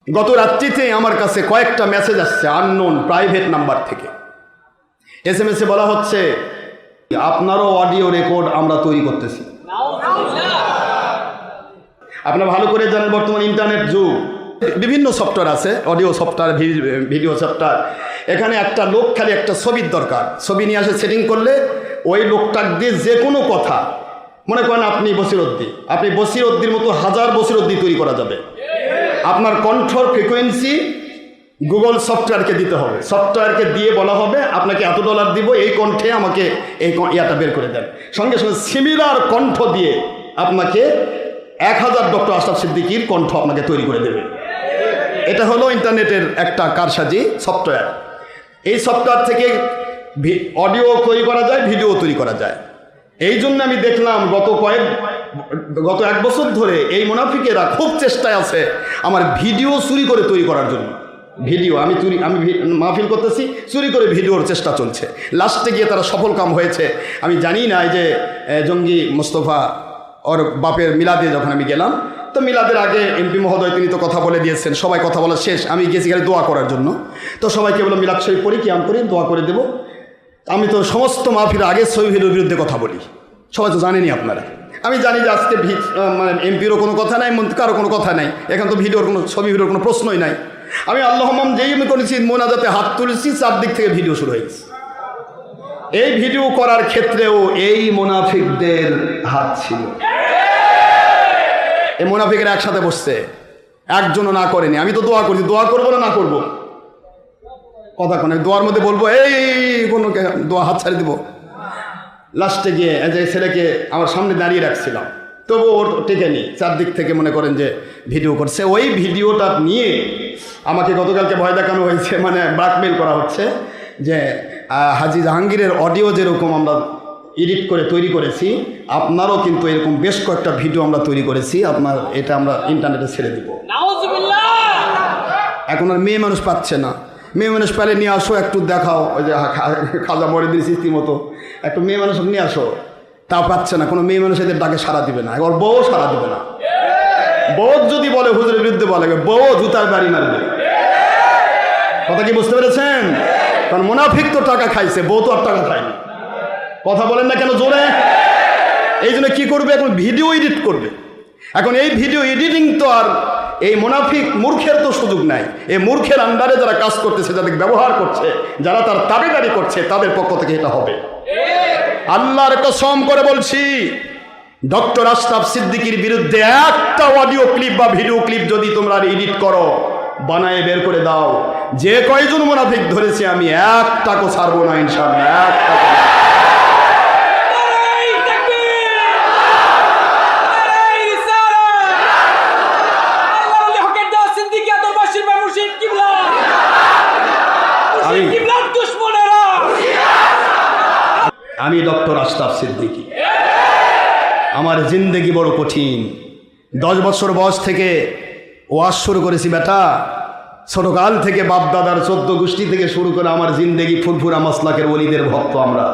গত রাত্রিতে আমার কাছে কয়েকটা মেসেজ আসছে আননোন প্রাইভেট নাম্বার থেকে। SMS এ বলা হচ্ছে আপনারও অডিও রেকর্ড আমরা তৈরি করতেছি। আপনারা ভালো করে জানেন বর্তমান ইন্টারনেট যুগ, বিভিন্ন সফটওয়্যার আছে, অডিও সফটওয়্যার, ভিডিও সফটওয়্যার। এখানে একটা লোক খালি একটা ছবির দরকার, ছবি নিয়ে আসে সেটিং করলে ওই লোকটার দিয়ে যে কোনো কথা, মনে করেন আপনি বসিরউদ্দিন, আপনি বসিরউদ্দির মতো হাজার বসিরউদ্দিন তৈরি করা যাবে। আপনার কণ্ঠর ফ্রিকোয়েন্সি গুগল সফটওয়্যারকে দিতে হবে, সফটওয়্যারকে দিয়ে বলা হবে আপনাকে এত ডলার দিব, এই কণ্ঠে আমাকে এই ইয়াটা বের করে দেন। সঙ্গে সঙ্গে সিমিলার কণ্ঠ দিয়ে আপনাকে 1000 ডক্টর আশরাফ সিদ্দিকীর কণ্ঠ আপনাকে তৈরি করে দেবে। এটা হলো ইন্টারনেটের একটা কারসাজি সফটওয়্যার। এই সফটওয়্যার থেকে অডিও তৈরি করা যায়, ভিডিও তৈরি করা যায়। এই জন্য আমি দেখলাম গত 1 বছর ধরে এই মুনাফিকেরা খুব চেষ্টায় আছে আমার ভিডিও চুরি করে তৈরি করার জন্য। ভিডিও আমি মাহফিল করতেছি, চুরি করে ভিডিওর চেষ্টা চলছে। লাস্টে গিয়ে তারা সফল কাম হয়েছে। আমি জানি না এই যে জঙ্গি মোস্তফা ওর বাপের মিলাদে যখন আমি গেলাম, তো মিলাদের আগে এমপি মহোদয় তিনি তো কথা বলে দিয়েছেন, সবাই কথা বলা শেষ, আমি গেছি গেলে দোয়া করার জন্য। তো সবাইকে বললাম মিলাদ শরীফ পড়ি, কিয়াম করি, দোয়া করে দেবো। আমি তো সমস্ত মাহফিল আগে ছবি ভিডিওর বিরুদ্ধে কথা বলি, সবাই তো জানেনি আপনারা। আমি জানি যে আজকে মানে এমপিরও কোনো কথা নাই, মন্ত্রীরও কোনো কথা নাই, এখন তো ভিডিওর কোনো ছবি ভিডিওর কোনো প্রশ্নই নাই। আমি আল্লাহম্মাম যেই আমি করেছি মোনাজাতে হাত তুলেছি, চারদিক থেকে ভিডিও শুরু হয়ে গেছে। এই ভিডিও করার ক্ষেত্রেও এই মুনাফিকদের হাত ছিল। এই মুনাফিকেরা একসাথে বসছে, একজনও না করেনি। আমি তো দোয়া করছি, দোয়া করবো না করবো কথা কোন দোয়ার মধ্যে বলবো এই কোনো দোয়া হাত ছাড়ি দেবো। লাস্টে গিয়ে যে ছেলেকে আমার সামনে দাঁড়িয়ে রাখছিলাম, তবু ওর টেকেনি, চারদিক থেকে মনে করেন যে ভিডিও করছে। ওই ভিডিওটা নিয়ে আমাকে গতকালকে ভয় দেখানো হয়েছে, মানে ব্ল্যাকমেল করা হচ্ছে যে হাজী জাহাঙ্গীরের অডিও যেরকম আমরা এডিট করে তৈরি করেছি, আপনারও কিন্তু এরকম বেশ কয়েকটা ভিডিও আমরা তৈরি করেছি, আপনার এটা আমরা ইন্টারনেটে ছেড়ে দিব। এখন আর মেয়ে মানুষ পাচ্ছে না, মেয়ে মানুষ পেলে নিয়ে আসো, একটু দেখাও, ওই যে খাজা মরিদিন চিস্তির মতো একটু মেয়ে মানুষ নিয়ে আসো, তা পাচ্ছে না। কোনো মেয়ে মানুষ এদের ডাকে সাড়া দিবে না, এবার বউ সাড়া দিবে না। বউ যদি বলে হুজুরের বিরুদ্ধে বলে, বউ জুতার বাড়ি মারবে। কথা কি বুঝতে পেরেছেন? কারণ মুনাফিক তো টাকা খাইছে, বউ তো আর টাকা খায়নি। কথা বলেন না কেন জোরে? এই জন্য কী করবে, এখন ভিডিও এডিট করবে। এখন এই ভিডিও এডিটিং তো আর এই মুনাফিক মূর্খের তো সুযোগ নাই। এই মূর্খের আন্ডারে যারা কাজ করতেছে, যাদের ব্যবহার করছে, যারা তার তাবেদারি করছে, তাদের পক্ষ থেকে এটা হবে। আল্লাহর কসম করে বলছি, ডক্টর আশরাফ সিদ্দিকীর বিরুদ্ধে একটা অডিও ক্লিপ বা ভিডিও ক্লিপ যদি তোমরা এডিট করো, বানায় বের করে দাও, যে কয়জন মুনাফিক ধরেছে আমি একটাকও ছাড়বো না ইনশাআল্লাহ, একটাকও। আমি ডক্টর আশরাফ সিদ্দিকী, আমার জিন্দেগি বড় কঠিন। 10 বছর বয়স থেকে ওয়াজ শুরু করেছি বেটা, ছোটকাল থেকে বাপ দাদার 14 গোষ্ঠী থেকে শুরু করে আমার জিন্দেগি ফুরফুরা মাসলাকের ওলিদের ভক্ত আমরা।